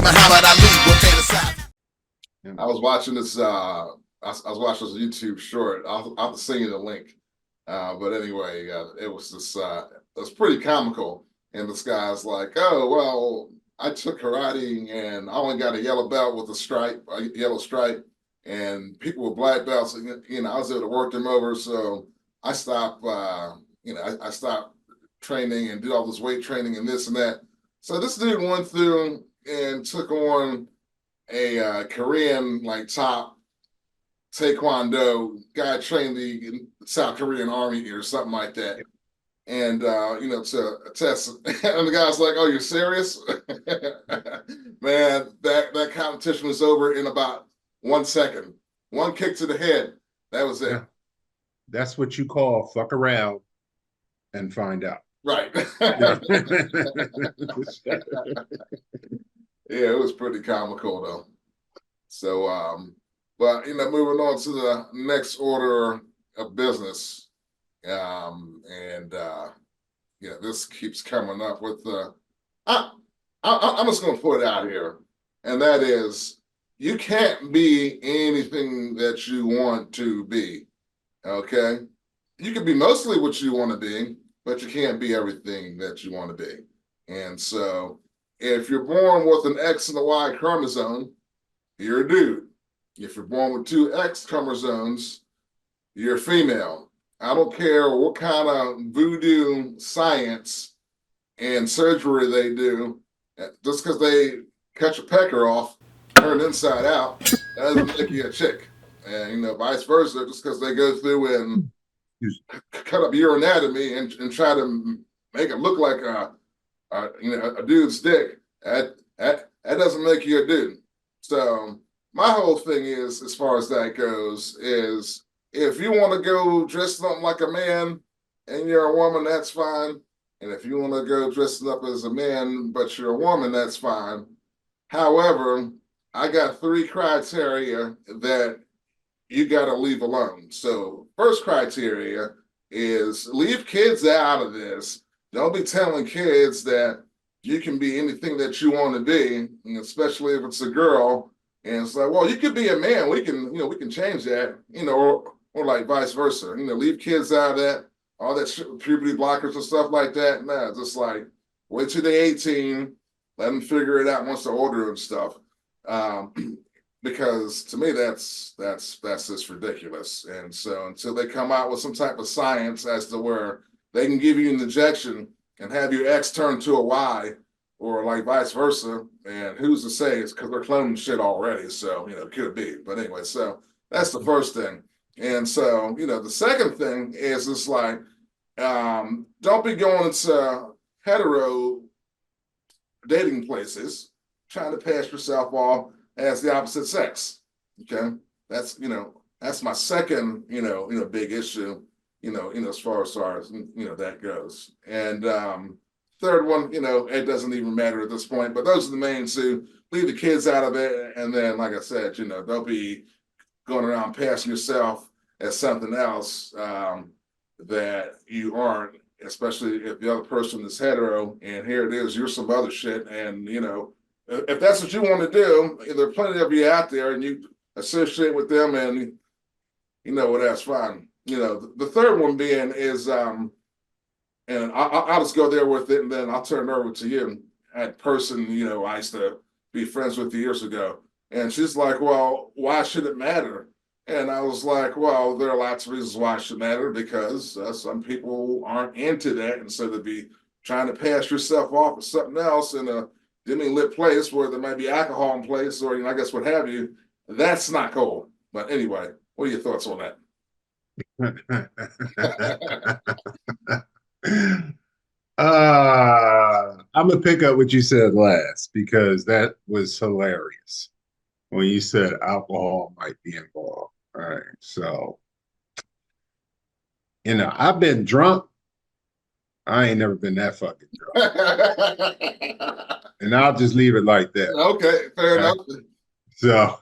Muhammad Ali will fantasize. I was watching this. I was watching this YouTube short. I'll send you the link. But anyway, it was this. It was pretty comical. And this guy's like, "Oh well, I took karate and I only got a yellow belt with a yellow stripe, and people with black belts, I was able to work them over. So I stopped. I stopped training and did all this weight training and this and that. So this dude went through and took on a Korean like top taekwondo guy trained the South Korean army or something like that. And to test, and the guy's like, "Oh, you're serious?" Man, that competition was over in about 1 second. One kick to the head, that was it. Yeah. That's what you call fuck around and find out. Right. Yeah. Yeah, it was pretty comical though. So, but moving on to the next order of business, this keeps coming up with I'm just going to put it out here, and that is, you can't be anything that you want to be. Okay, you can be mostly what you want to be, but you can't be everything that you want to be. And so, if you're born with an X and a Y chromosome, you're a dude. If you're born with two X chromosomes, you're female. I don't care what kind of voodoo science and surgery they do. Just because they cut your pecker off, turn inside out, that doesn't make you a chick. And vice versa, just because they go through and cut up your anatomy and try to make it look like a dude's dick, that doesn't make you a dude. So my whole thing is, as far as that goes, is if you want to go dressed up like a man and you're a woman, that's fine. And if you want to go dressed up as a man, but you're a woman, that's fine. However, I got 3 criteria that you got to leave alone. So first criteria is leave kids out of this. Don't be telling kids that you can be anything that you want to be, especially if it's a girl. And it's like, well, you could be a man. We can change that, or like vice versa. Leave kids out of that. All that shit with puberty blockers and stuff like that. Nah, just like wait till they're 18, let them figure it out once they're older and stuff. Because to me, that's just ridiculous. And so until they come out with some type of science as to where they can give you an injection and have your X turn to a Y, or like vice versa, and who's to say it's because they're cloning shit already. So, could be. But anyway, so that's the first thing. And so, the second thing is it's like, don't be going into hetero dating places trying to pass yourself off as the opposite sex. Okay. That's my second, big issue, as far as that goes. And third one, it doesn't even matter at this point, but those are the main two. Leave the kids out of it. And then, like I said, don't be going around passing yourself as something else that you aren't, especially if the other person is hetero and here it is, you're some other shit. And, if that's what you want to do, there are plenty of you out there and you associate with them and, that's fine. The third one being is, and I'll just go there with it and then I'll turn it over to you. That person, I used to be friends with years ago. And she's like, well, why should it matter? And I was like, well, there are lots of reasons why it should matter, because some people aren't into that. And so they'd be trying to pass yourself off as something else in a dimly lit place where there might be alcohol in place or, I guess what have you. That's not cool. But anyway, what are your thoughts on that? I'm gonna pick up what you said last because that was hilarious when you said alcohol might be involved. All right, so I've been drunk. I ain't never been that fucking drunk, and I'll just leave it like that. Okay, fair enough. So,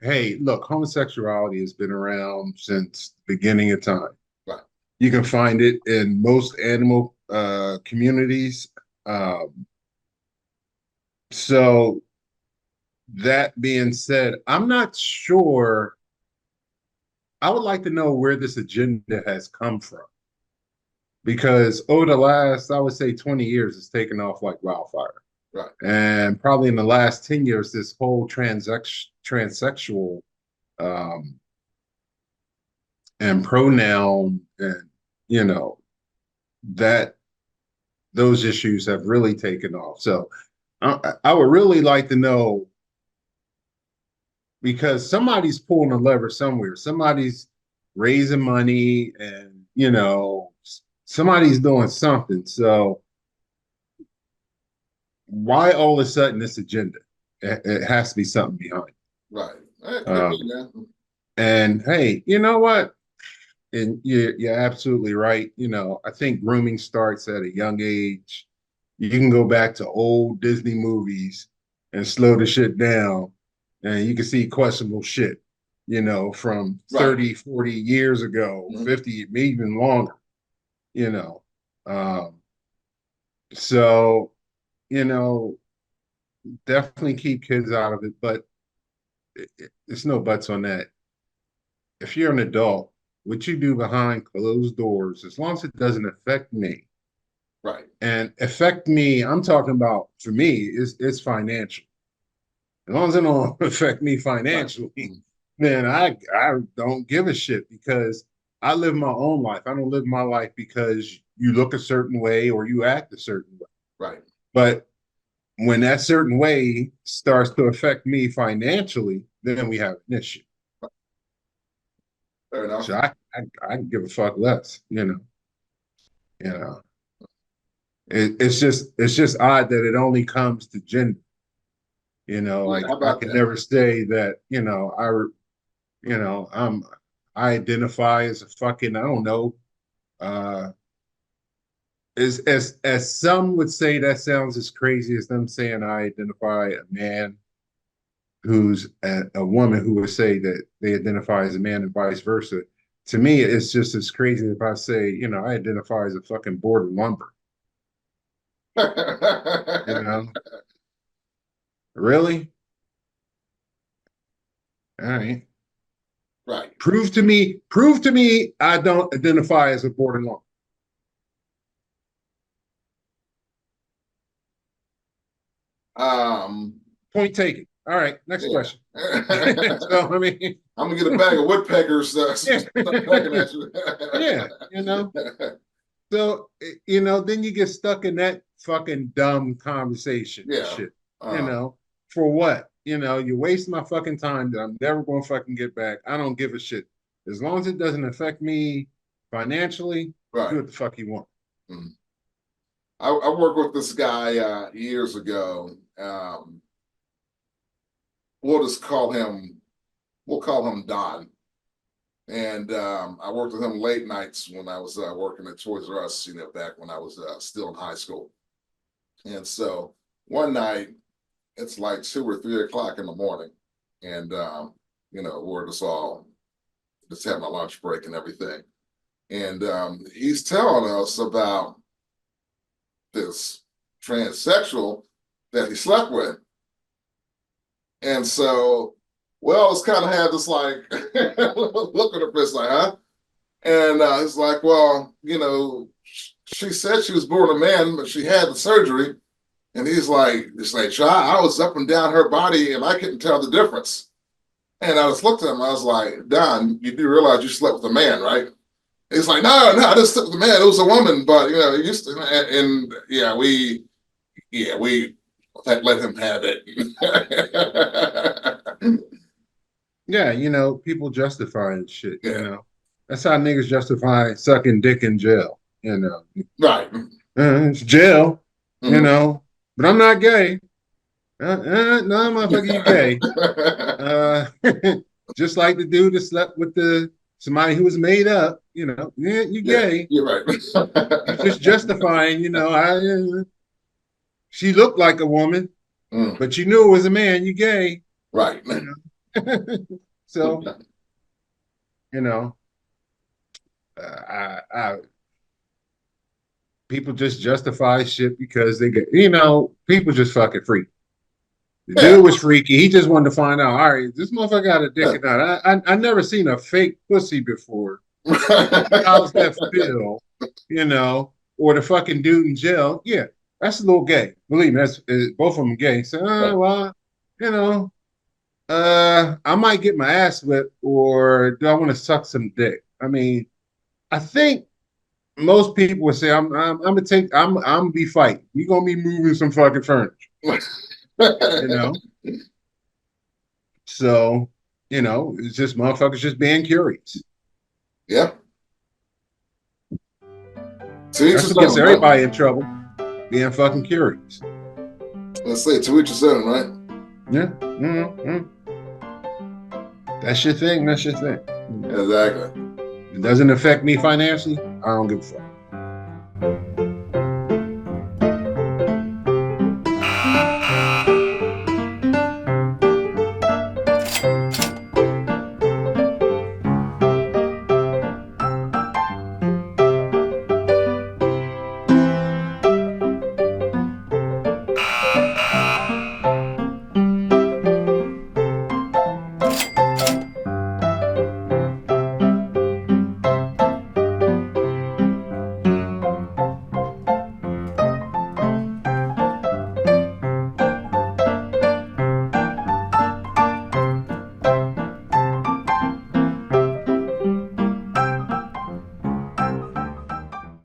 hey, look, homosexuality has been around since the beginning of time. Right. You can find it in most animal communities. So that being said, I'm not sure. I would like to know where this agenda has come from because over the last, I would say 20 years, it's taken off like wildfire. Right. And probably in the last 10 years, this whole transsexual um, and pronoun and, you know, that those issues have really taken off. So I would really like to know because somebody's pulling a lever somewhere. Somebody's raising money and, somebody's doing something. So why all of a sudden this agenda? It has to be something behind it. Right. That could be, Um, man. and hey, you know what? And you're absolutely right. I think grooming starts at a young age. You can go back to old Disney movies and slow the shit down, and you can see questionable shit, from Right. 30, 40 years ago, Mhm. 50, maybe even longer, you know. Um, so, you know, definitely keep kids out of it, but it's no buts on that. If you're an adult, what you do behind closed doors, as long as it doesn't affect me, Right. and affect me, I'm talking about for me, it's financial. As long as it don't affect me Right. financially, Mhm. then I don't give a shit because I live my own life. I don't live my life because you look a certain way or you act a certain way. Right. But when that certain way starts to affect me financially, then we have an issue. Fair So enough. I can give a fuck less, you know. It's just odd that it only comes to gender. Yeah. How I about can that? never say that, I identify as a fucking, I don't know, uh as some would say that sounds as crazy as them saying I identify a man who's a woman who would say that they identify as a man and vice versa. To me, it's just as crazy if I say, I identify as a fucking board of lumber. You know, really? All right. Right. Prove to me I don't identify as a board of lumber. Um, Point taken. All right, next yeah. question. So I mean, I'm gonna get a bag of woodpeckers yeah, start pecking at you. yeah, So then you get stuck in that fucking dumb conversation and Yeah. shit. Uh, For what? You're wasting my fucking time that I'm never gonna fucking get back. I don't give a shit. As long as it doesn't affect me financially, do right. what the fuck you want. Mm. I worked with this guy years ago. We'll just call him. We'll call him Don. And I worked with him late nights when I was working at Toys R Us, back when I was still in high school. And so one night, it's like 2 or 3 o'clock in the morning, and we're just all just having a lunch break and everything. And he's telling us about this transsexual that he slept with. And so, well, it's kind of had this like look at her face like, huh? And it's like, well, she said she was born a man, but she had the surgery. And he's like, I was up and down her body and I couldn't tell the difference. And I just looked at him, I was like, Don, you do realize you slept with a man, right? He's like, no, I just slept with a man. It was a woman, but it used to, and we let him have it. Yeah, people justifying shit, Yeah, That's how niggas justify sucking dick in jail, right. It's jail, Mhm. but I'm not gay. No, motherfucker, you gay. Uh, just like the dude that slept with somebody who was made up, yeah, you Yeah, gay. you're right. You just justifying, she looked like a woman, Mm, but you knew it was a man, you gay, right. you So, you know, I people just justify shit because they get, people just fucking free. The dude was freaky. He just wanted to find out. All right, this motherfucker got a dick or not. I never seen a fake pussy before. How's that feel? You know, or the fucking dude in jail. Yeah, that's a little gay. Believe me, that's both of them gay. So, well, you know, I might get my ass whipped, or do I want to suck some dick? I mean, I think most people would say, I'm gonna take, I'm gonna be fighting. You gonna be moving some fucking furniture, you know? So, you know, it's just motherfuckers just being curious. Yeah. To each That's his what gets own, right? everybody in trouble, being fucking curious. Let's say to each his own, right? Yeah. Mm-hmm. That's your thing. That's your thing. Exactly. It doesn't affect me financially. I don't give a fuck.